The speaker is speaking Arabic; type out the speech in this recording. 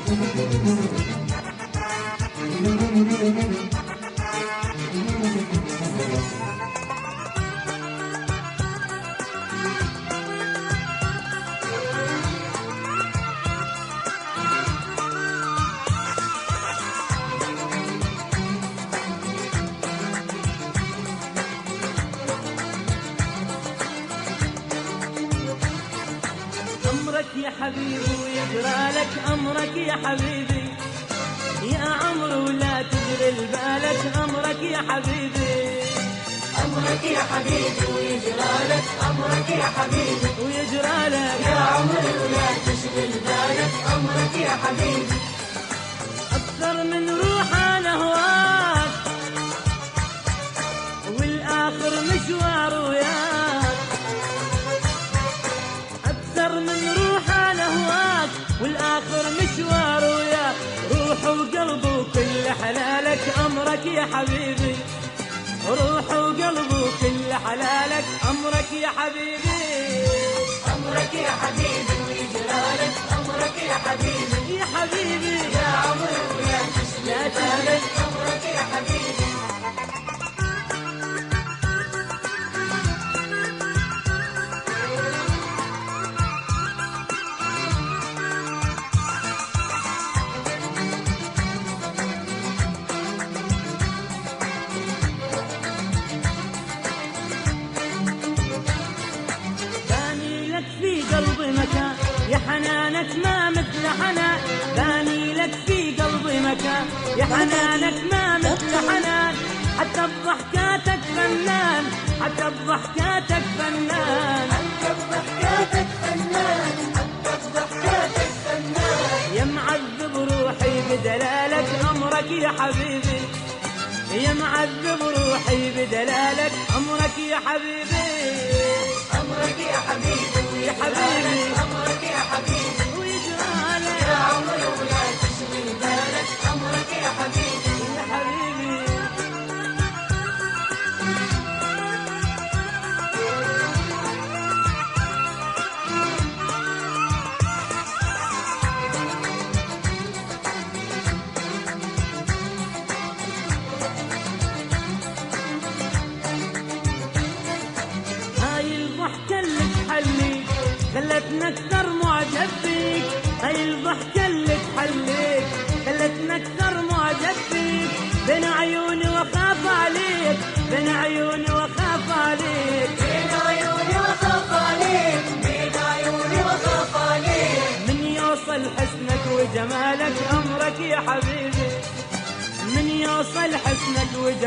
أمرك يا حبيبي ويجرى لك أمرك يا حبيبي، يا عمرو ولا تجري لبالك أمرك يا حبيبي. أمرك يا حبيبي ويجرى لك أمرك يا حبيبي، ويجرى لك يا عمري ولا تشغل بالك أمرك يا حبيبي. أكثر من روح أنا هواك والآخر مشوار وياك، أكثر من روح أنا هواك والآخر مشوار وياك، روح وقلب وكل حلالك أمرك يا حبيبي، روح وقلب وكل حلالك أمرك يا حبيبي. أمرك يا حبيبي ويجرى لك أمرك يا حبيبي، يا حبيبي يا عمري ولا تشغل بالك أمرك يا حبيبي. باني لك في قلبي مكان يا حنانك ما مثل حنان، باني لك في قلبي مكان يا حنانك ما مثل حنان، حتى بضحكاتك فنان حتى بضحكاتك فنان، حتى بضحكاتك فنان حتى بضحكاتك فنان. يا معذب روحي بدلالك أمرك يا حبيبي، يا معذب روحي بدلالك أمرك يا حبيبي. أمرك يا حبيبي يا حبيبي أمرك يا حبيبي، ويجرى لك يا عمري ولا تشغل بالك أمرك يا حبيبي. يا حبيبي. هاي الضحكة اللي تحليك خلتنا أكثر معجب فيك، هاي الضحكة اللي تحليك خلتنا أكثر معجب فيك، بين عيوني وأخاف عليك بين عيوني وأخاف عليك، بين عيوني وخاف عليك بين عيوني وخاف عليك. من يوصل حسنك وجمالك أمرك يا حبيبي، من يوصل حسنك وجمالك